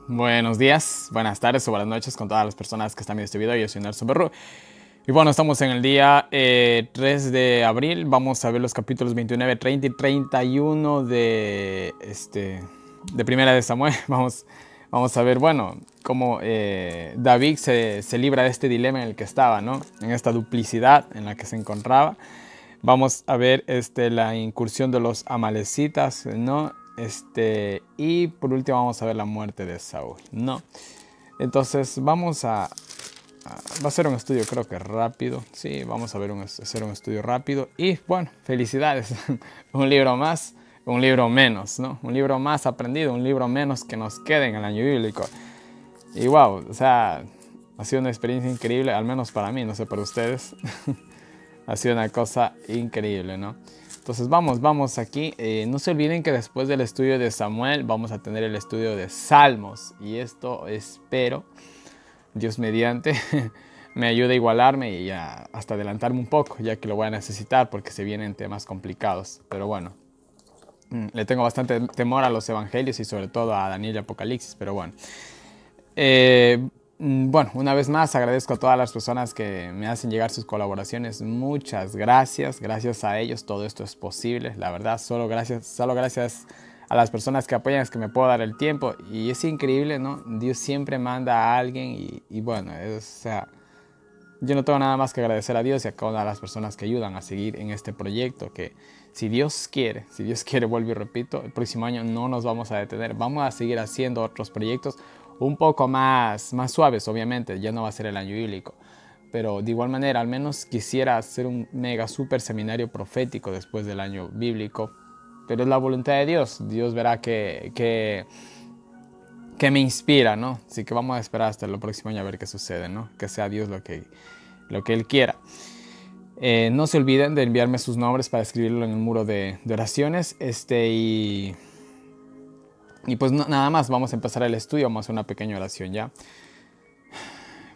Buenos días, buenas tardes o buenas noches con todas las personas que están viendo este video. Yo soy Nelson Berru. Y bueno, estamos en el día 3 de abril. Vamos a ver los capítulos 29, 30 y 31 de Primera de Samuel. Vamos a ver, bueno, cómo David se libra de este dilema en el que estaba, ¿no? En esta duplicidad en la que se encontraba. Vamos a ver la incursión de los amalecitas, ¿no? Y por último vamos a ver la muerte de Saúl, ¿no? Entonces va a ser un estudio creo que rápido. Sí, vamos a hacer un estudio rápido. Y bueno, felicidades. Un libro más, un libro menos, ¿no? Un libro más aprendido, un libro menos que nos quede en el año bíblico. Y wow, o sea, ha sido una experiencia increíble, al menos para mí, no sé para ustedes. Ha sido una cosa increíble, ¿no? Entonces vamos aquí. No se olviden que después del estudio de Samuel vamos a tener el estudio de Salmos. Y esto espero, Dios mediante, me ayude a igualarme y hasta adelantarme un poco, ya que lo voy a necesitar porque se vienen temas complicados. Pero bueno, le tengo bastante temor a los evangelios y sobre todo a Daniel y Apocalipsis, pero bueno. Bueno, una vez más agradezco a todas las personas que me hacen llegar sus colaboraciones. Muchas gracias. Gracias a ellos todo esto es posible. La verdad, solo gracias a las personas que apoyan es que me puedo dar el tiempo. Y es increíble, ¿no? Dios siempre manda a alguien y bueno, o sea, yo no tengo nada más que agradecer a Dios y a cada una de las personas que ayudan a seguir en este proyecto que si Dios quiere, vuelvo y repito, el próximo año no nos vamos a detener. Vamos a seguir haciendo otros proyectos un poco más suaves, obviamente, ya no va a ser el año bíblico, pero de igual manera, al menos quisiera hacer un mega super seminario profético después del año bíblico, pero es la voluntad de Dios. Dios verá que me inspira, ¿no? Así que vamos a esperar hasta el próximo año a ver qué sucede, ¿no? Que sea Dios lo que Él quiera. No se olviden de enviarme sus nombres para escribirlo en el muro de oraciones, y pues nada más, vamos a empezar el estudio, vamos a hacer una pequeña oración ya.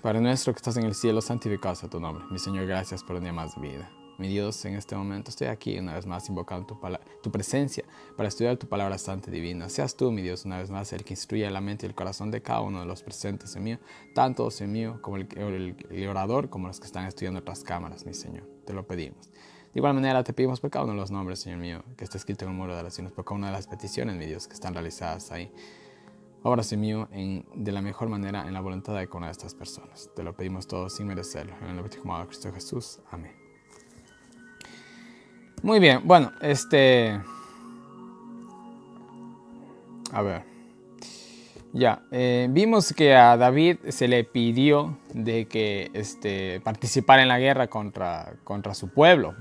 Padre nuestro que estás en el cielo, santificado sea tu nombre. Mi Señor, gracias por un día más de vida. Mi Dios, en este momento estoy aquí una vez más invocando tu presencia para estudiar tu palabra santa y divina. Seas tú, mi Dios, una vez más el que instruya la mente y el corazón de cada uno de los presentes en mí, tanto en mí como el orador, como los que están estudiando otras cámaras, mi Señor. Te lo pedimos. De igual manera te pedimos por cada uno de los nombres, Señor mío, que está escrito en el muro de oraciones, por cada una de las peticiones, mi Dios, que están realizadas ahí. Ahora, Señor mío, de la mejor manera, en la voluntad de cada una de estas personas. Te lo pedimos todo sin merecerlo. En el nombre de Cristo Jesús. Amén. Muy bien, bueno, a ver. Ya, vimos que a David se le pidió de que participara en la guerra contra su pueblo.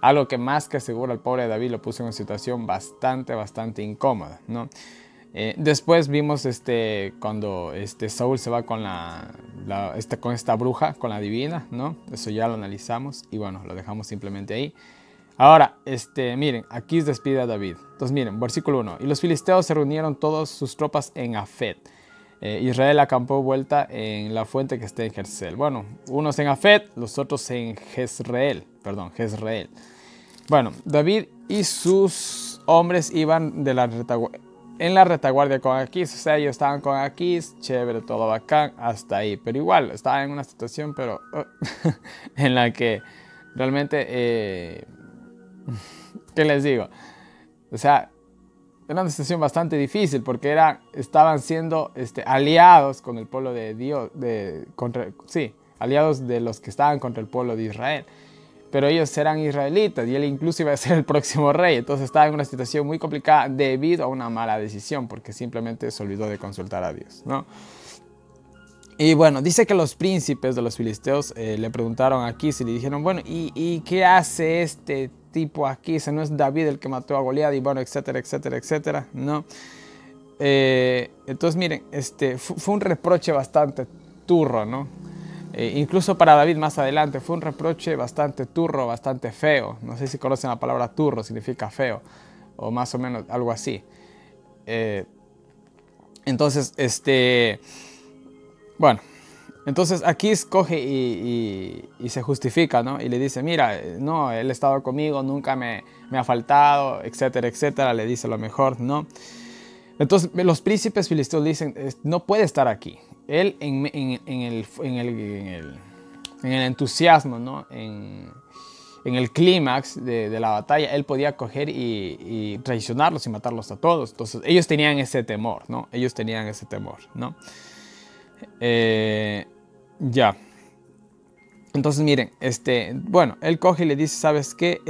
Algo que más que seguro al pobre David lo puso en una situación bastante incómoda, ¿no? Después vimos cuando Saúl se va con con esta bruja, con la divina, ¿no? Eso ya lo analizamos y bueno, lo dejamos simplemente ahí. Ahora, miren, aquí se despide a David. Entonces, miren, versículo 1. Y los filisteos se reunieron todas sus tropas en Afet. Israel acampó vuelta en la fuente que está en Jezreel. Bueno, unos en Afet, los otros en Jezreel. Bueno, David y sus hombres iban en la retaguardia con Aquís. O sea, ellos estaban con Aquís, chévere, todo bacán, hasta ahí. Pero igual, estaba en una situación, pero en la que realmente... ¿qué les digo? O sea, era una situación bastante difícil porque estaban siendo aliados con el pueblo de Dios, aliados de los que estaban contra el pueblo de Israel. Pero ellos eran israelitas y él incluso iba a ser el próximo rey. Entonces estaba en una situación muy complicada debido a una mala decisión porque simplemente se olvidó de consultar a Dios, ¿no? Y bueno, dice que los príncipes de los filisteos le preguntaron a Aquís y le dijeron, bueno, ¿y qué hace este tipo aquí? ¿No es David el que mató a Goliat? Y bueno, etcétera, ¿no? Entonces miren, fue un reproche bastante turro, ¿no? Incluso para David más adelante fue un reproche bastante turro, bastante feo. No sé si conocen la palabra turro, significa feo, o más o menos algo así. Entonces, bueno, entonces aquí escoge y se justifica, ¿no? Y le dice, mira, no, él ha estado conmigo, nunca me ha faltado, etcétera, le dice lo mejor, ¿no? Entonces los príncipes filisteos dicen, no puede estar aquí. Él en el entusiasmo, ¿no? En el clímax de la batalla, él podía coger y traicionarlos y matarlos a todos. Entonces ellos tenían ese temor, ¿no? Ellos tenían ese temor, ¿no? Ya. Entonces miren, bueno, él coge y le dice, ¿sabes qué?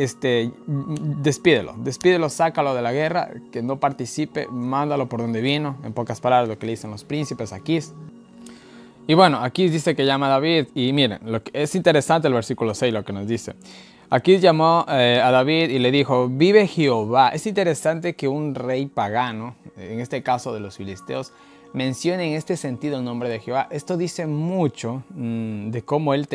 Despídelo, sácalo de la guerra, que no participe, mándalo por donde vino. En pocas palabras, lo que le dicen los príncipes aquí. Y bueno, aquí dice que llama a David, y miren, es interesante el versículo 6, lo que nos dice. Aquí llamó a David y le dijo, vive Jehová. Es interesante que un rey pagano, en este caso de los filisteos, mencione en este sentido el nombre de Jehová. Esto dice mucho de cómo él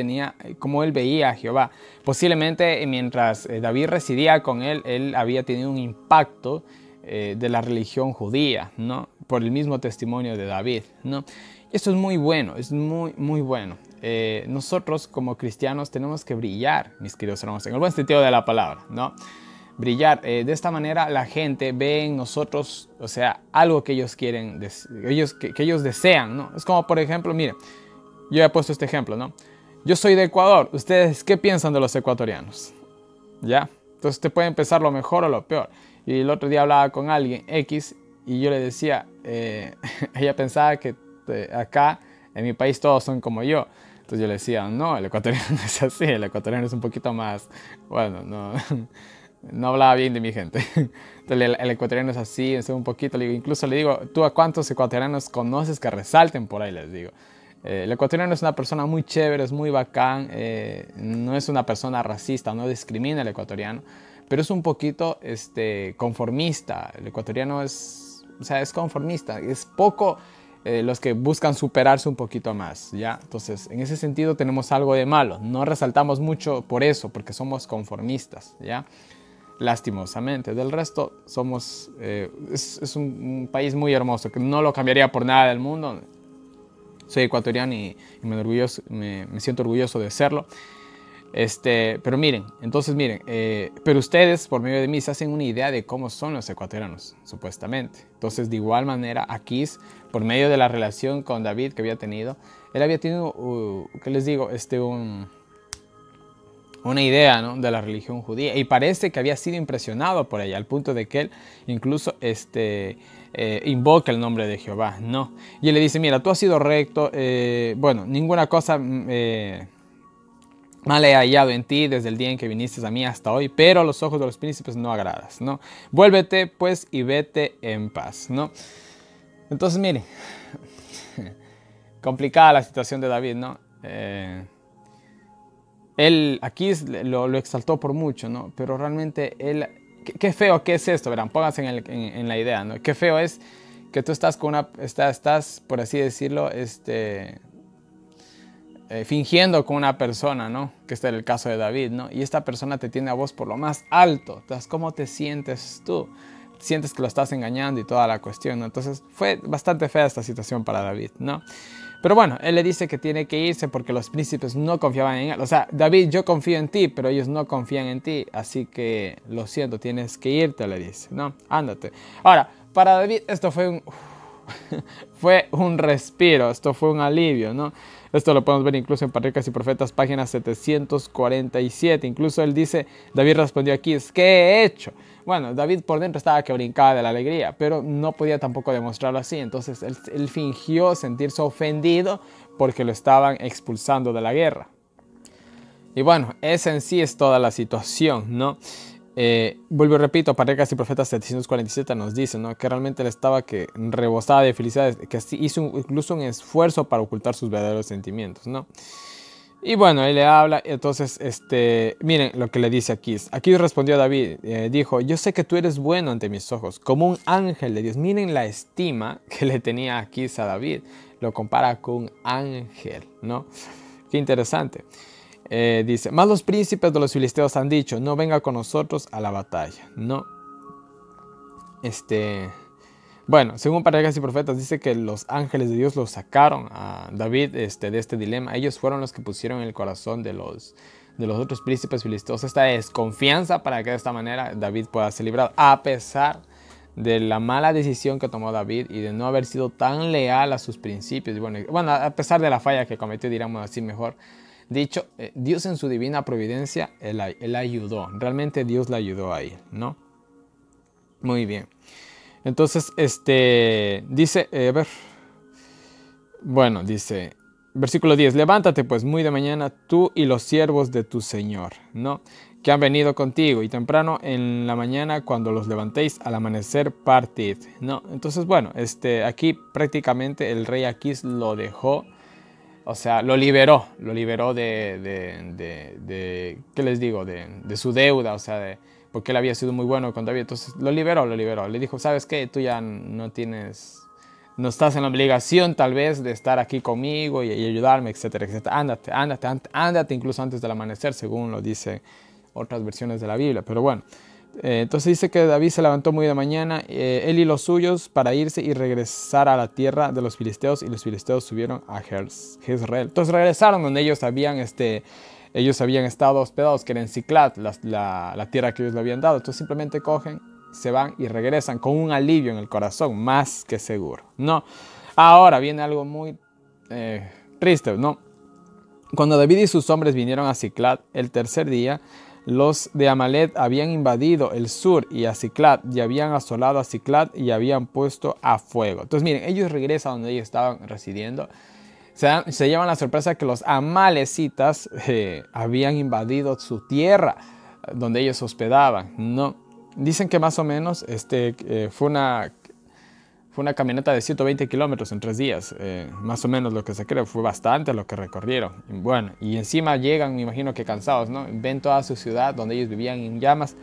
veía a Jehová. Posiblemente mientras David residía con él, él había tenido un impacto de la religión judía, ¿no? Por el mismo testimonio de David, ¿no? Esto es muy bueno, es muy, muy bueno. Nosotros como cristianos tenemos que brillar, mis queridos hermanos, en el buen sentido de la palabra, ¿no? Brillar. De esta manera la gente ve en nosotros, o sea, algo que ellos quieren, que ellos desean, ¿no? Es como, por ejemplo, miren, yo he puesto este ejemplo, ¿no? Yo soy de Ecuador. ¿Ustedes qué piensan de los ecuatorianos? ¿Ya? Entonces te pueden pensar lo mejor o lo peor. Y el otro día hablaba con alguien, X, y yo le decía, ella pensaba que acá, en mi país, todos son como yo. Entonces yo le decía, no, el ecuatoriano no es así, el ecuatoriano es un poquito más, bueno, no hablaba bien de mi gente. Entonces el ecuatoriano es así, es un poquito, incluso le digo, ¿tú a cuántos ecuatorianos conoces que resalten por ahí? Les digo. El ecuatoriano es una persona muy chévere, es muy bacán, no es una persona racista, no discrimina al ecuatoriano, pero es un poquito conformista. El ecuatoriano es conformista, es poco los que buscan superarse un poquito más, ¿ya? Entonces, en ese sentido tenemos algo de malo. No resaltamos mucho por eso, porque somos conformistas, ¿ya? Lastimosamente. Del resto, somos... es un país muy hermoso, que no lo cambiaría por nada del mundo. Soy ecuatoriano y me siento orgulloso de serlo. Pero miren, pero ustedes por medio de mí se hacen una idea de cómo son los ecuatorianos, supuestamente. Entonces, de igual manera, Aquís, por medio de la relación con David que había tenido, él había tenido, ¿qué les digo? Una idea, ¿no? De la religión judía, y parece que había sido impresionado por ella, al punto de que él incluso invoca el nombre de Jehová, ¿no? Y él le dice, mira, tú has sido recto, bueno, ninguna cosa... mal he hallado en ti desde el día en que viniste a mí hasta hoy, pero a los ojos de los príncipes no agradas, ¿no? Vuélvete, pues, y vete en paz, ¿no? Entonces, miren, complicada la situación de David, ¿no? Él aquí lo exaltó por mucho, ¿no? Pero realmente él... Qué feo que es esto, verán, pónganse en la idea, ¿no? Qué feo es que tú estás con estás, por así decirlo, fingiendo con una persona, ¿no? Que este era el caso de David, ¿no? Y esta persona te tiene a vos por lo más alto. Entonces, ¿cómo te sientes tú? Sientes que lo estás engañando y toda la cuestión, ¿no? Entonces, fue bastante fea esta situación para David, ¿no? Pero bueno, él le dice que tiene que irse porque los príncipes no confiaban en él. O sea, David, yo confío en ti, pero ellos no confían en ti. Así que, lo siento, tienes que irte, le dice, ¿no? Ándate. Ahora, para David esto fue un respiro, esto fue un alivio, ¿no? Esto lo podemos ver incluso en Patriarcas y Profetas, página 747. Incluso él dice, David respondió aquí, ¿qué he hecho? Bueno, David por dentro estaba que brincaba de la alegría, pero no podía tampoco demostrarlo así. Entonces él fingió sentirse ofendido porque lo estaban expulsando de la guerra. Y bueno, esa en sí es toda la situación, ¿no? Vuelvo y repito, Patriarcas y Profetas 747 nos dice, ¿no? Que realmente él estaba que rebosaba de felicidad, que hizo incluso un esfuerzo para ocultar sus verdaderos sentimientos, ¿no? Y bueno, él le habla, entonces, miren lo que le dice aquí. Aquí respondió David, dijo, yo sé que tú eres bueno ante mis ojos, como un ángel de Dios. Miren la estima que le tenía aquí a David, lo compara con un ángel, ¿no? Qué interesante. Dice, más los príncipes de los filisteos han dicho, no venga con nosotros a la batalla, ¿no? Bueno, según Patriarcas y Profetas, dice que los ángeles de Dios los sacaron a David de este dilema. Ellos fueron los que pusieron en el corazón de los otros príncipes filisteos esta desconfianza para que de esta manera David pueda ser librado, a pesar de la mala decisión que tomó David y de no haber sido tan leal a sus principios. Y bueno, a pesar de la falla que cometió, diríamos así mejor dicho, Dios en su divina providencia, él ayudó. Realmente Dios le ayudó ahí, ¿no? Muy bien. Entonces, dice, a ver, bueno, dice, versículo 10, levántate pues muy de mañana tú y los siervos de tu Señor, ¿no? Que han venido contigo, y temprano en la mañana cuando los levantéis al amanecer partid, ¿no? Entonces, bueno, aquí prácticamente el rey Aquís lo dejó, o sea, lo liberó ¿qué les digo? De su deuda, o sea, porque él había sido muy bueno con David, entonces lo liberó, le dijo, ¿sabes qué? Tú ya no estás en la obligación tal vez de estar aquí conmigo y ayudarme, etcétera, etcétera. Ándate incluso antes del amanecer, según lo dicen otras versiones de la Biblia. Pero bueno, entonces dice que David se levantó muy de mañana, él y los suyos, para irse y regresar a la tierra de los filisteos, y los filisteos subieron a Jezreel. Entonces regresaron donde ellos habían estado hospedados, que era en Siclat, la tierra que ellos le habían dado. Entonces simplemente cogen, se van y regresan con un alivio en el corazón, más que seguro, ¿no? Ahora viene algo muy triste, ¿no? Cuando David y sus hombres vinieron a Siclat el tercer día, los de Amalec habían invadido el sur y a Siclat, y habían asolado a Siclat y habían puesto a fuego. Entonces miren, ellos regresan donde ellos estaban residiendo. Se llevan la sorpresa que los amalecitas habían invadido su tierra donde ellos hospedaban, ¿no? Dicen que más o menos fue una caminata de 120 kilómetros en 3 días, más o menos lo que se cree, fue bastante lo que recorrieron. Bueno, y encima llegan, me imagino que cansados, ¿no? Ven toda su ciudad donde ellos vivían en llamas.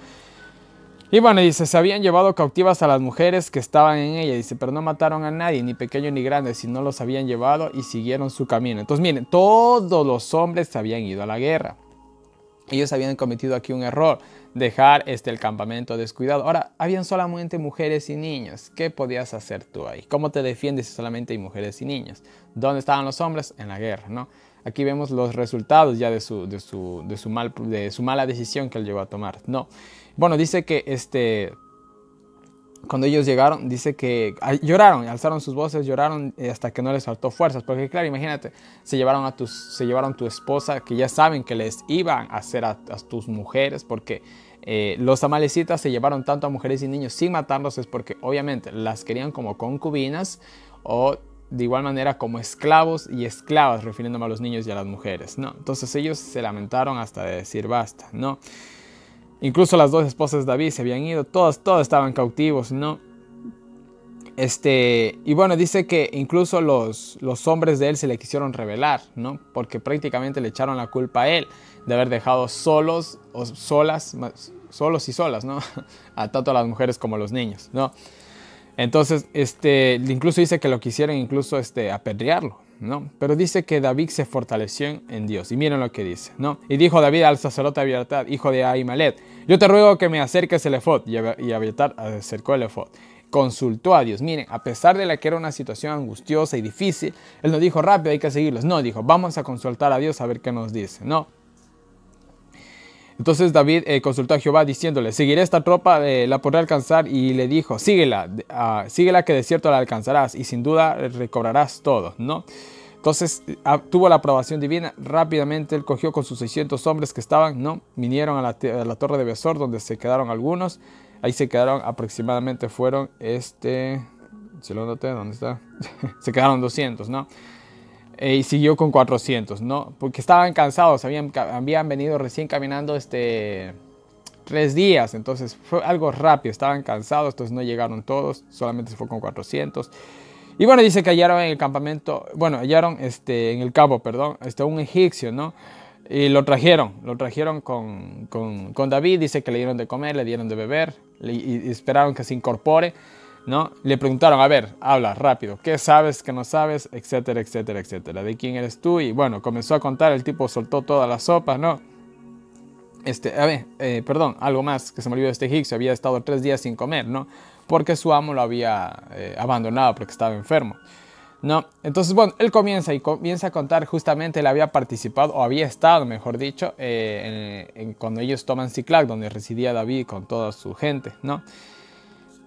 Y bueno, dice, se habían llevado cautivas a las mujeres que estaban en ella, dice, pero no mataron a nadie, ni pequeño ni grande, sino los habían llevado y siguieron su camino. Entonces miren, todos los hombres se habían ido a la guerra. Ellos habían cometido aquí un error, dejar el campamento descuidado. Ahora, habían solamente mujeres y niños. ¿Qué podías hacer tú ahí? ¿Cómo te defiendes si solamente hay mujeres y niños? ¿Dónde estaban los hombres? En la guerra, ¿no? Aquí vemos los resultados ya de su mala decisión que él llegó a tomar, ¿no? Bueno, dice que cuando ellos llegaron, dice que lloraron, alzaron sus voces, lloraron hasta que no les faltó fuerzas. Porque claro, imagínate, se llevaron tu esposa, que ya saben que les iban a hacer a tus mujeres, porque los amalecitas se llevaron tanto a mujeres y niños sin matarlos, es porque obviamente las querían como concubinas, o de igual manera como esclavos y esclavas, refiriéndome a los niños y a las mujeres, ¿no? Entonces ellos se lamentaron hasta de decir basta, ¿no? Incluso las dos esposas de David se habían ido, todos estaban cautivos, ¿no? Y bueno, dice que incluso los hombres de él se le quisieron rebelar, ¿no? Porque prácticamente le echaron la culpa a él de haber dejado solos y solas, ¿no? A tanto a las mujeres como a los niños, ¿no? Entonces, incluso dice que lo quisieron incluso apedrearlo, ¿no? Pero dice que David se fortaleció en Dios. Y miren lo que dice, ¿no? Y dijo David al sacerdote Abiatar, hijo de Ahimelech, yo te ruego que me acerques el efod. Y Abiatar acercó el efod. Consultó a Dios. Miren, a pesar de que era una situación angustiosa y difícil, él no dijo rápido, hay que seguirlos. No, dijo, vamos a consultar a Dios a ver qué nos dice, ¿no? Entonces David consultó a Jehová diciéndole, seguiré esta tropa, la podré alcanzar, y le dijo, síguela que de cierto la alcanzarás y sin duda recobrarás todo, ¿no? Entonces tuvo la aprobación divina, rápidamente él cogió con sus 600 hombres que estaban, ¿no? Vinieron a la torre de Besor, donde se quedaron algunos, ahí se quedaron aproximadamente, fueron, se lo noté, ¿dónde está? Se quedaron 200, ¿no? Y siguió con 400, ¿no? Porque estaban cansados, habían venido recién caminando 3 días, entonces fue algo rápido, estaban cansados, entonces no llegaron todos, solamente se fue con 400. Y bueno, dice que hallaron en el campamento, bueno, hallaron en el campo, perdón, un egipcio, ¿no? Y lo trajeron con David, dice que le dieron de comer, le dieron de beber, y esperaron que se incorpore, ¿no? Le preguntaron, a ver, habla rápido, ¿qué sabes, qué no sabes? Etcétera, etcétera, etcétera. ¿De quién eres tú? Y bueno, comenzó a contar, el tipo soltó toda la sopa, ¿no? Perdón, algo más que se me olvidó, egipcio había estado 3 días sin comer, ¿no? Porque su amo lo había abandonado porque estaba enfermo, ¿no? Entonces, bueno, él comienza a contar, justamente él había participado, o había estado, mejor dicho, cuando ellos toman Siclag, donde residía David con toda su gente, ¿no?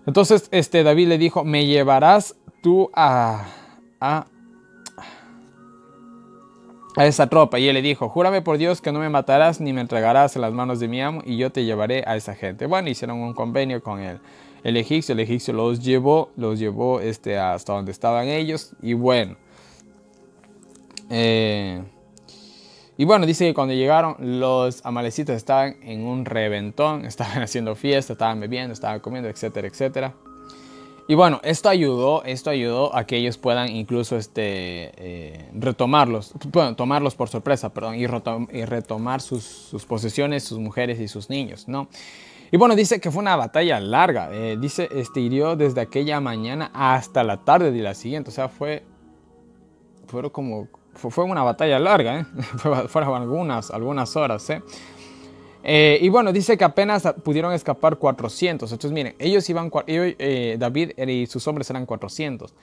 Entonces David le dijo, ¿me llevarás tú a esa tropa? Y él le dijo, júrame por Dios que no me matarás ni me entregarás en las manos de mi amo y yo te llevaré a esa gente. Bueno, hicieron un convenio con el egipcio. El egipcio los llevó hasta donde estaban ellos. Y bueno, dice que cuando llegaron, los amalecitas estaban en un reventón, estaban haciendo fiesta, estaban bebiendo, estaban comiendo, etcétera, etcétera. Y bueno, esto ayudó a que ellos puedan incluso tomarlos por sorpresa, perdón, y retomar sus posesiones, sus mujeres y sus niños, ¿no? Y bueno, dice que fue una batalla larga. Hirió desde aquella mañana hasta la tarde de la siguiente. O sea, fue una batalla larga, ¿eh? Fueron algunas horas, ¿eh? Y bueno, dice que apenas pudieron escapar 400. Entonces miren, David y sus hombres eran 400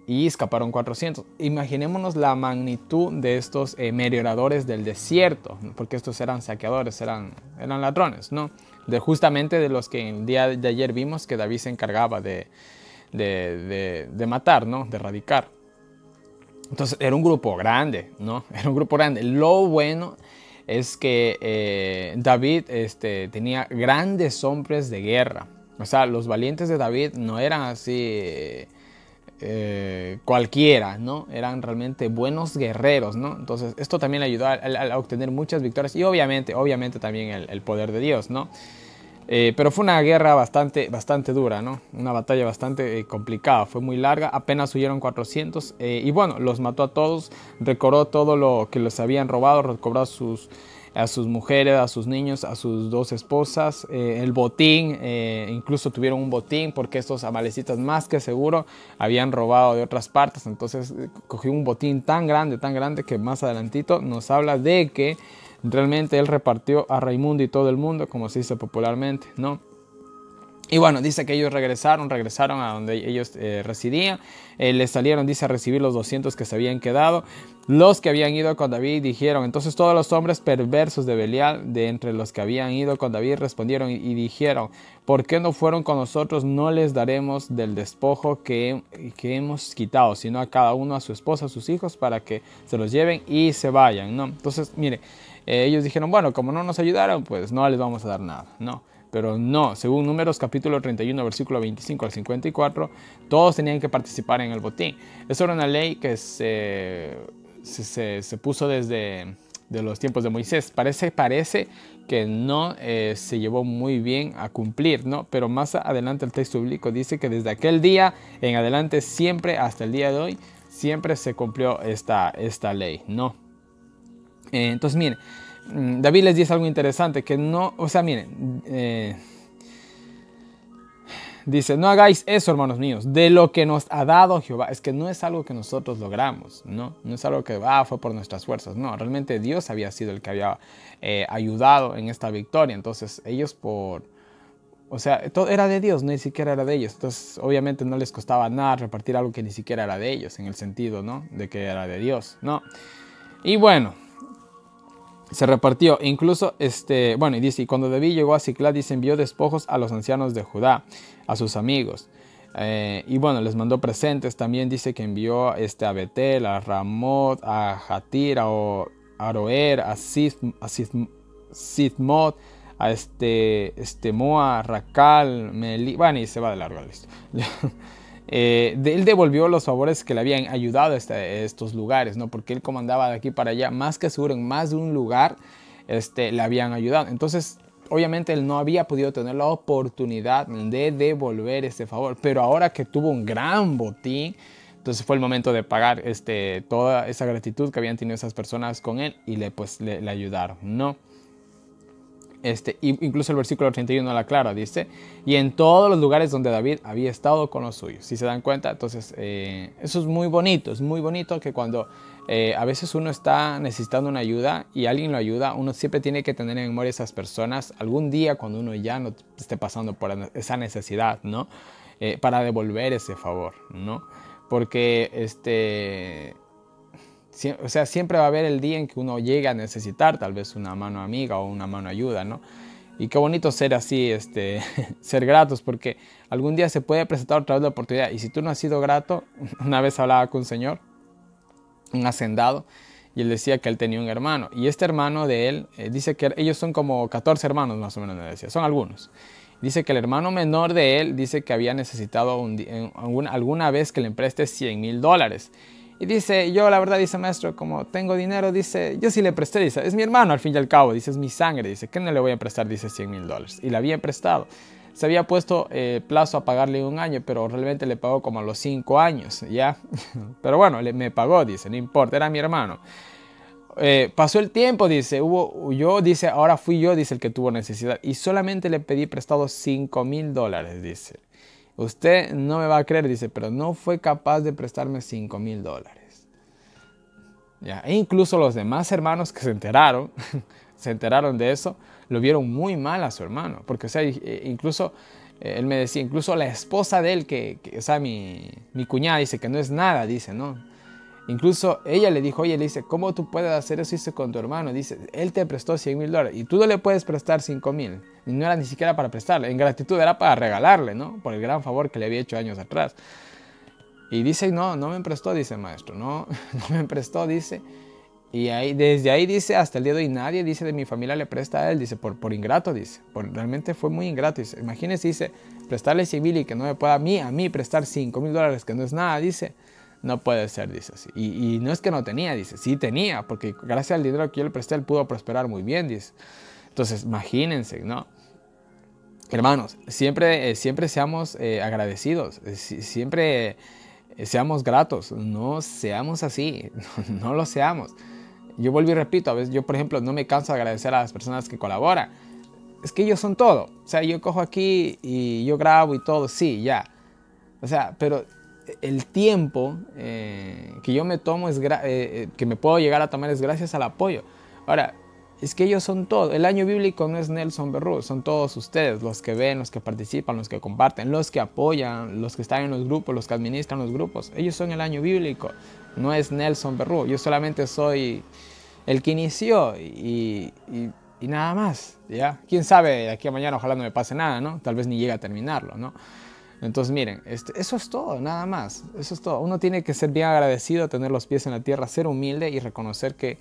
y escaparon 400. Imaginémonos la magnitud de estos merodeadores del desierto, porque estos eran saqueadores, eran ladrones, ¿no? Justamente de los que el día de ayer vimos que David se encargaba de matar, ¿no? De erradicar. Entonces era un grupo grande, ¿no? Era un grupo grande. Lo bueno es que David tenía grandes hombres de guerra. O sea, los valientes de David no eran así cualquiera, ¿no? Eran realmente buenos guerreros, ¿no? Entonces esto también le ayudó a obtener muchas victorias y obviamente también el poder de Dios, ¿no? Pero fue una guerra bastante dura, ¿no? Una batalla bastante complicada, fue muy larga, apenas huyeron 400 y bueno, los mató a todos, recobró todo lo que les habían robado, recobró a sus mujeres, a sus niños, a sus 2 esposas, el botín, incluso tuvieron un botín porque estos amalecitas más que seguro habían robado de otras partes. Entonces cogió un botín tan grande que más adelantito nos habla de que realmente él repartió a Raimundo y todo el mundo, como se dice popularmente, ¿no? Y bueno, dice que ellos regresaron a donde ellos residían. Les salieron, dice, a recibir los 200 que se habían quedado. Los que habían ido con David dijeron, entonces todos los hombres perversos de Belial, de entre los que habían ido con David, respondieron y dijeron, ¿por qué no fueron con nosotros? No les daremos del despojo que hemos quitado, sino a cada uno, a su esposa, a sus hijos, para que se los lleven y se vayan, ¿no? Entonces, mire, ellos dijeron, bueno, como no nos ayudaron, pues no les vamos a dar nada, ¿no? Pero no, según Números capítulo 31, versículo 25 al 54, todos tenían que participar en el botín. Eso era una ley que se puso desde los tiempos de Moisés. Parece que no se llevó muy bien a cumplir, ¿no? Pero más adelante el texto bíblico dice que desde aquel día en adelante, siempre hasta el día de hoy, siempre se cumplió esta ley, ¿no? Entonces, miren, David les dice algo interesante, que no, o sea, miren, dice, no hagáis eso, hermanos míos, de lo que nos ha dado Jehová. Es que no es algo que nosotros logramos, no es algo que fue por nuestras fuerzas, no, realmente Dios había sido el que había ayudado en esta victoria. Entonces ellos o sea, todo era de Dios, ni siquiera era de ellos. Entonces obviamente no les costaba nada repartir algo que ni siquiera era de ellos, en el sentido, ¿no?, de que era de Dios, ¿no? Y bueno, se repartió, incluso, bueno, y dice, y cuando David llegó a Siclag, dice, envió despojos a los ancianos de Judá, a sus amigos, y bueno, les mandó presentes. También dice que envió a Betel, a Ramot, a Jatir, a Aroer, a Sithmot, a Moa, Racal, bueno, y se va de largo listo. Él devolvió los favores que le habían ayudado a estos lugares, ¿no? Porque él comandaba de aquí para allá, más que seguro en más de un lugar le habían ayudado. Entonces, obviamente él no había podido tener la oportunidad de devolver este favor, pero ahora que tuvo un gran botín, entonces fue el momento de pagar toda esa gratitud que habían tenido esas personas con él y le ayudaron, ¿no? Incluso el versículo 31 la aclara, dice, y en todos los lugares donde David había estado con los suyos. Si se dan cuenta, entonces eso es muy bonito que cuando a veces uno está necesitando una ayuda y alguien lo ayuda, uno siempre tiene que tener en memoria a esas personas algún día cuando uno ya no esté pasando por esa necesidad, ¿no? Para devolver ese favor, ¿no? Porque o sea, siempre va a haber el día en que uno llegue a necesitar tal vez una mano amiga o una mano ayuda, ¿no? Y qué bonito ser así, ser gratos, porque algún día se puede presentar otra vez la oportunidad. Y si tú no has sido grato, una vez hablaba con un señor, un hacendado, y él decía que él tenía un hermano. Y este hermano de él, dice que ellos son como 14 hermanos más o menos, me decía, son algunos. Dice que el hermano menor de él, dice que había necesitado alguna vez que le preste $100,000. Y dice, yo la verdad, dice, maestro, como tengo dinero, dice, yo sí le presté, dice, es mi hermano al fin y al cabo, dice, es mi sangre, dice, ¿qué no le voy a prestar? Dice, $100,000. Y le había prestado. Se había puesto plazo a pagarle 1 año, pero realmente le pagó como a los 5 años, ¿ya? Pero bueno, me pagó, dice, no importa, era mi hermano. Pasó el tiempo, dice, dice, ahora fui yo, dice, el que tuvo necesidad. Y solamente le pedí prestado $5,000, dice. Usted no me va a creer, dice, pero no fue capaz de prestarme $5,000. ¿Ya? E incluso los demás hermanos que se enteraron, se enteraron de eso, lo vieron muy mal a su hermano. Porque, o sea, incluso, él me decía, incluso la esposa de él, o sea, mi cuñada, dice que no es nada, dice, ¿no? Incluso ella le dijo, oye, le dice, ¿cómo tú puedes hacer eso? Dice, con tu hermano. Dice, él te prestó $100,000 y tú no le puedes prestar 5,000. Y no era ni siquiera para prestarle. En gratitud era para regalarle, ¿no? Por el gran favor que le había hecho años atrás. Y dice, no me prestó, dice el maestro. No me prestó, dice. Y desde ahí, dice, hasta el día de hoy nadie, dice, de mi familia le presta a él. Dice, por ingrato, dice. Realmente fue muy ingrato. Dice, imagínese, dice, prestarle 100,000 y que no me pueda a mí prestar $5,000, que no es nada, dice. No puede ser, dice así. Y no es que no tenía, dice, sí tenía, porque gracias al dinero que yo le presté, él pudo prosperar muy bien, dice. Entonces, imagínense, ¿no? Hermanos, siempre seamos agradecidos, siempre seamos gratos, no seamos así, no lo seamos. Yo vuelvo y repito, a veces yo, por ejemplo, no me canso de agradecer a las personas que colaboran. Es que ellos son todo. O sea, yo cojo aquí y yo grabo y todo, sí, ya. O sea, pero el tiempo que yo me tomo, que me puedo llegar a tomar, es gracias al apoyo. Ahora, es que ellos son todo. El año bíblico no es Nelson Berrú, son todos ustedes, los que ven, los que participan, los que comparten, los que apoyan, los que están en los grupos, los que administran los grupos. Ellos son el año bíblico, no es Nelson Berrú. Yo solamente soy el que inició y nada más, ¿ya? Quién sabe, de aquí a mañana ojalá no me pase nada, ¿no? Tal vez ni llegue a terminarlo, ¿no? Entonces miren, eso es todo, nada más, eso es todo. Uno tiene que ser bien agradecido, tener los pies en la tierra, ser humilde y reconocer que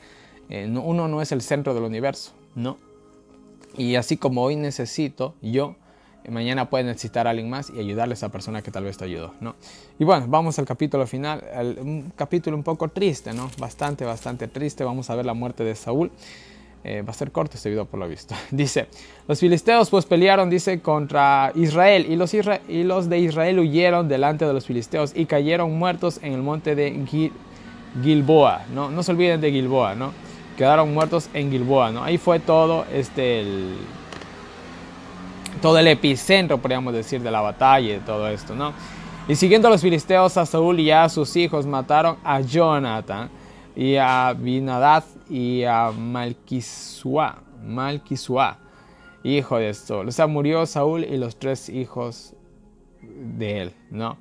uno no es el centro del universo, ¿no? Y así como hoy necesito yo, mañana puede necesitar a alguien más y ayudarle a esa persona que tal vez te ayudó, ¿no? Y bueno, vamos al capítulo final, un capítulo un poco triste, ¿no? Bastante triste. Vamos a ver la muerte de Saúl. Va a ser corto este video por lo visto. Dice, los filisteos pues pelearon, dice, contra Israel y los de Israel huyeron delante de los filisteos y cayeron muertos en el monte de Gilboa, ¿no? No se olviden de Gilboa, ¿no? Quedaron muertos en Gilboa, ¿no? Ahí fue todo todo el epicentro, podríamos decir, de la batalla y de todo esto, ¿no? Y siguiendo a los filisteos, a Saúl y a sus hijos mataron a Jonathan y a Abinadab y a Malquisua, hijo de Saúl. O sea, murió Saúl y los 3 hijos de él, ¿no?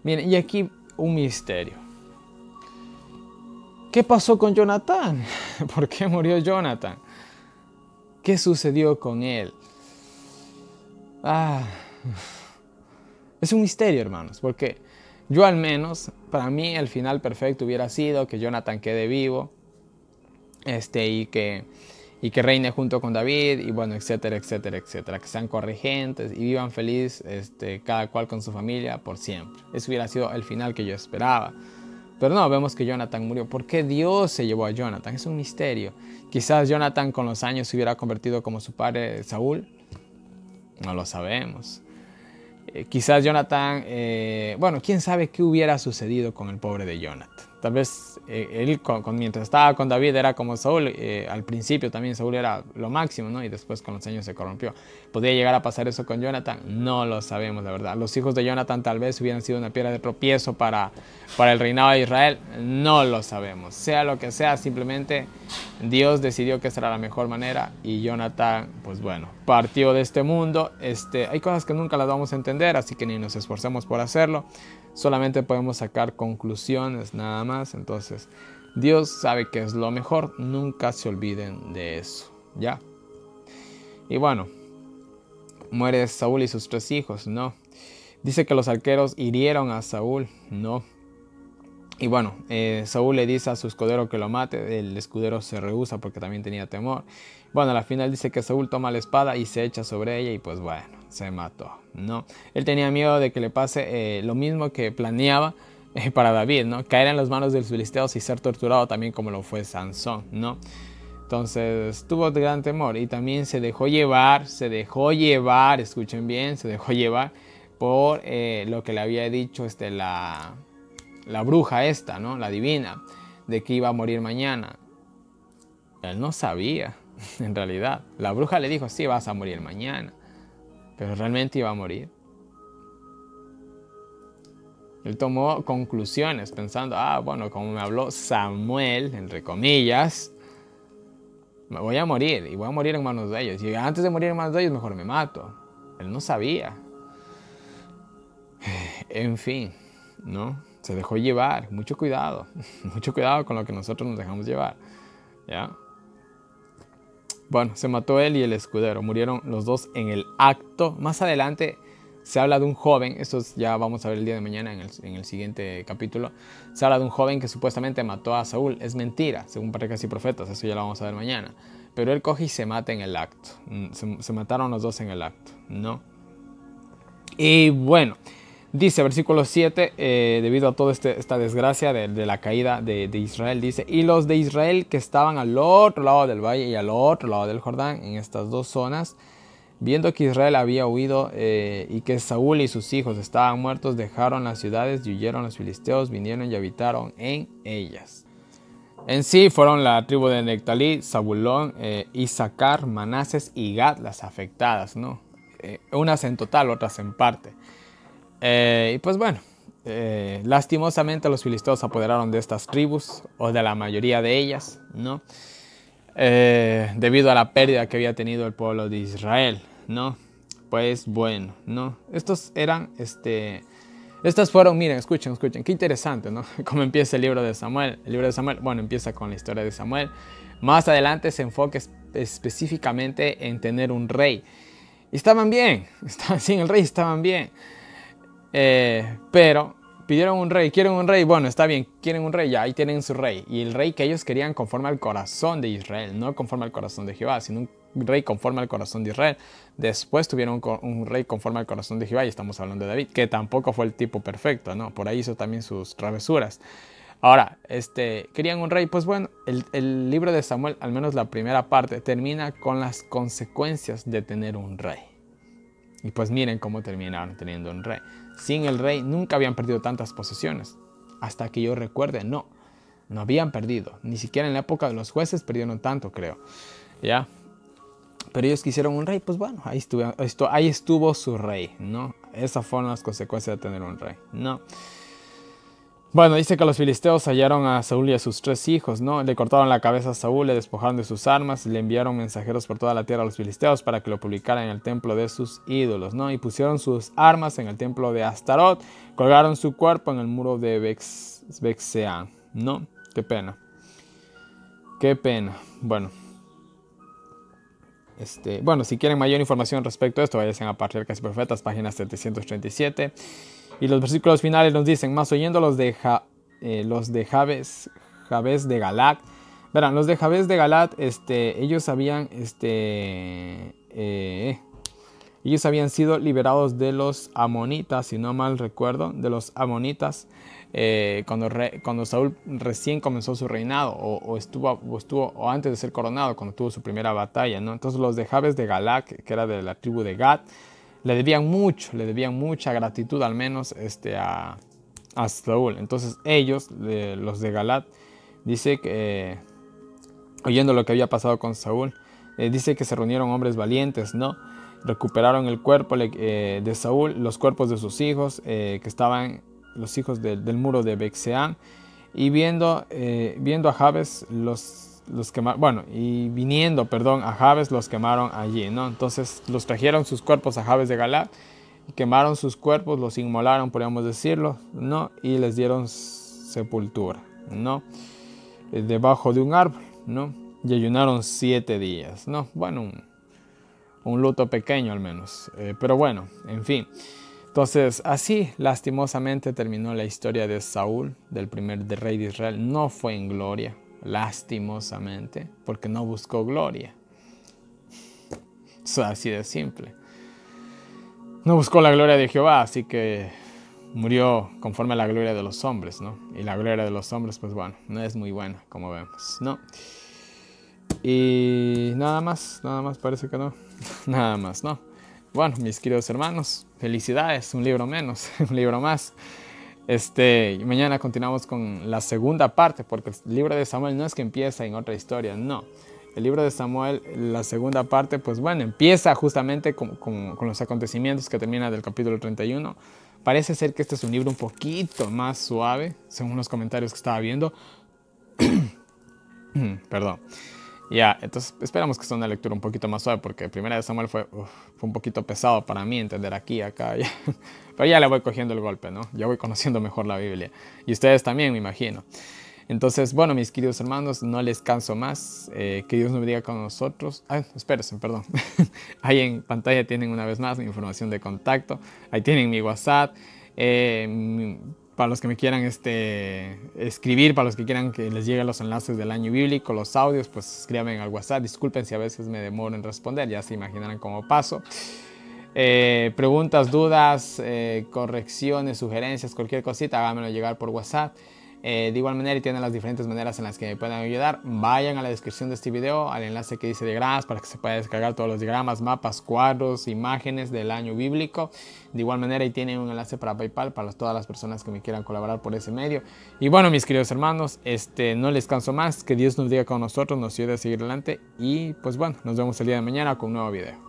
Miren, y aquí un misterio. ¿Qué pasó con Jonathan? ¿Por qué murió Jonathan? ¿Qué sucedió con él? Es un misterio, hermanos, porque yo al menos, para mí el final perfecto hubiera sido que Jonathan quede vivo, y que reine junto con David, y bueno, etcétera, etcétera, etcétera, que sean corregentes y vivan feliz, cada cual con su familia por siempre. Ese hubiera sido el final que yo esperaba. Pero no, vemos que Jonathan murió. ¿Por qué Dios se llevó a Jonathan? Es un misterio. Quizás Jonathan con los años se hubiera convertido como su padre Saúl. No lo sabemos. Quizás Jonathan, bueno, quién sabe qué hubiera sucedido con el pobre de Jonathan. Tal vez él, mientras estaba con David, era como Saúl. Al principio también Saúl era lo máximo, ¿no? Y después con los años se corrompió. ¿Podría llegar a pasar eso con Jonathan? No lo sabemos, la verdad. Los hijos de Jonathan tal vez hubieran sido una piedra de tropiezo para el reinado de Israel. No lo sabemos. Sea lo que sea, simplemente Dios decidió que esa era la mejor manera. Y Jonathan, pues bueno, partió de este mundo. Hay cosas que nunca las vamos a entender, así que ni nos esforcemos por hacerlo. Solamente podemos sacar conclusiones nada más. Entonces, Dios sabe que es lo mejor. Nunca se olviden de eso, ¿ya? Y bueno, muere Saúl y sus 3 hijos, ¿no? Dice que los arqueros hirieron a Saúl, ¿no? Y bueno, Saúl le dice a su escudero que lo mate. El escudero se rehúsa porque también tenía temor. Bueno, al final dice que Saúl toma la espada y se echa sobre ella y pues bueno, se mató, ¿no? Él tenía miedo de que le pase lo mismo que planeaba para David, ¿no? Caer en las manos de los filisteos y ser torturado también como lo fue Sansón, ¿no? Entonces tuvo gran temor y también se dejó llevar, escuchen bien, se dejó llevar por lo que le había dicho la bruja esta, ¿no? La divina, de que iba a morir mañana. Él no sabía, en realidad. La bruja le dijo, sí, vas a morir mañana. Pero realmente iba a morir. Él tomó conclusiones pensando, bueno, como me habló Samuel, entre comillas, me voy a morir y voy a morir en manos de ellos. Y antes de morir en manos de ellos, mejor me mato. Él no sabía. En fin, ¿no? Se dejó llevar. Mucho cuidado. Mucho cuidado con lo que nosotros nos dejamos llevar. ¿Ya? Bueno, se mató él y el escudero. Murieron los dos en el acto. Más adelante se habla de un joven. Esto ya vamos a ver el día de mañana en el siguiente capítulo. Se habla de un joven que supuestamente mató a Saúl. Es mentira, según Patriarcas y Profetas. Eso ya lo vamos a ver mañana. Pero él coge y se mata en el acto. Se mataron los dos en el acto, ¿no? Y bueno, dice versículo 7, debido a toda esta desgracia de la caída de Israel, dice, y los de Israel que estaban al otro lado del valle y al otro lado del Jordán, en estas 2 zonas, viendo que Israel había huido y que Saúl y sus hijos estaban muertos, dejaron las ciudades y huyeron los filisteos, vinieron y habitaron en ellas. En sí fueron la tribu de Nectalí, Zabulón, Isaacar, Manases y Gad las afectadas, ¿no? Unas en total, otras en parte. Y pues bueno, lastimosamente los filisteos se apoderaron de estas tribus, o de la mayoría de ellas, ¿no? Debido a la pérdida que había tenido el pueblo de Israel, ¿no? Pues bueno, ¿no? Estas fueron, miren, escuchen, qué interesante, ¿no? Cómo empieza el libro de Samuel. El libro de Samuel, bueno, empieza con la historia de Samuel. Más adelante se enfoca específicamente en tener un rey. Y estaban bien, sin el rey estaban bien. Pero pidieron un rey, quieren un rey, bueno, está bien, quieren un rey, ya, ahí tienen su rey. Y el rey que ellos querían conforme al corazón de Israel, no conforme al corazón de Jehová, sino un rey conforme al corazón de Israel. Después tuvieron un rey conforme al corazón de Jehová, y estamos hablando de David, que tampoco fue el tipo perfecto, ¿no? Por ahí hizo también sus travesuras. Ahora, querían un rey, pues bueno, el libro de Samuel, al menos la primera parte, termina con las consecuencias de tener un rey. Y pues miren cómo terminaron teniendo un rey. Sin el rey nunca habían perdido tantas posesiones. Hasta que yo recuerde, no habían perdido. Ni siquiera en la época de los jueces perdieron tanto, creo. ¿Ya? Pero ellos quisieron un rey, pues bueno, ahí estuvo su rey, ¿no? Esas fueron las consecuencias de tener un rey, ¿no? Bueno, dice que los filisteos hallaron a Saúl y a sus 3 hijos, ¿no? Le cortaron la cabeza a Saúl, le despojaron de sus armas, le enviaron mensajeros por toda la tierra a los filisteos para que lo publicaran en el templo de sus ídolos, ¿no? Y pusieron sus armas en el templo de Astarot, colgaron su cuerpo en el muro de Bexseán, ¿no? Qué pena. Qué pena. Bueno. Bueno, si quieren mayor información respecto a esto, vayan a Patriarcas y Profetas, página 737. Y los versículos finales nos dicen, más oyendo los de Jabes de Galat. Verán, los de Jabes de Galat, ellos habían sido liberados de los amonitas, si no mal recuerdo, de los amonitas, cuando Saúl recién comenzó su reinado, o antes de ser coronado, cuando tuvo su primera batalla, ¿no? Entonces los de Jabes de Galat, que era de la tribu de Gad, le debían mucha gratitud, al menos a Saúl. Entonces ellos, los de Galat, dice que, oyendo lo que había pasado con Saúl, dice que se reunieron hombres valientes, ¿no? Recuperaron el cuerpo de Saúl, los cuerpos de sus hijos, que estaban los hijos del muro de Bexseán, y viendo a Jabes los quemaron, bueno, y viniendo, a Jabes los quemaron allí, ¿no? Entonces los trajeron sus cuerpos a Jabes de Galat, quemaron sus cuerpos, los inmolaron, podríamos decirlo, ¿no? Y les dieron sepultura, ¿no? Debajo de un árbol, ¿no? Y ayunaron 7 días, ¿no? Bueno, un luto pequeño al menos. Pero bueno, en fin. Entonces, así lastimosamente terminó la historia de Saúl, del primer rey de Israel. No fue en gloria, lastimosamente, porque no buscó gloria. Es así de simple. No buscó la gloria de Jehová, así que murió conforme a la gloria de los hombres, ¿no? Y la gloria de los hombres, pues bueno, no es muy buena, como vemos, ¿no? Y nada más parece que no. Nada más, ¿no? Bueno, mis queridos hermanos, felicidades, un libro menos, un libro más. Mañana continuamos con la segunda parte, porque el libro de Samuel no es que empieza en otra historia, no. El libro de Samuel, la segunda parte, pues bueno, empieza justamente con los acontecimientos que termina del capítulo 31. Parece ser que este es un libro un poquito más suave, según los comentarios que estaba viendo. Perdón. Ya, entonces esperamos que sea una lectura un poquito más suave, porque Primera de Samuel fue un poquito pesado para mí entender aquí, acá, ya. Pero ya le voy cogiendo el golpe, ¿no? Ya voy conociendo mejor la Biblia. Y ustedes también, me imagino. Entonces, bueno, mis queridos hermanos, no les canso más. Que Dios nos bendiga con nosotros. Espérense, perdón. Ahí en pantalla tienen una vez más mi información de contacto. Ahí tienen mi WhatsApp. Para los que me quieran escribir, para los que quieran que les lleguen los enlaces del año bíblico, los audios, pues escríbanme al WhatsApp. Disculpen si a veces me demoro en responder, ya se imaginarán cómo paso. Preguntas, dudas, correcciones, sugerencias, cualquier cosita, háganmelo llegar por WhatsApp. De igual manera, y tienen las diferentes maneras en las que me pueden ayudar. Vayan a la descripción de este video, al enlace que dice diagramas, para que se pueda descargar todos los diagramas, mapas, cuadros, imágenes del año bíblico. De igual manera, ahí tienen un enlace para PayPal para todas las personas que me quieran colaborar por ese medio. Y bueno, mis queridos hermanos, no les canso más. Que Dios nos diga con nosotros, nos ayude a seguir adelante. Y pues bueno, nos vemos el día de mañana con un nuevo video.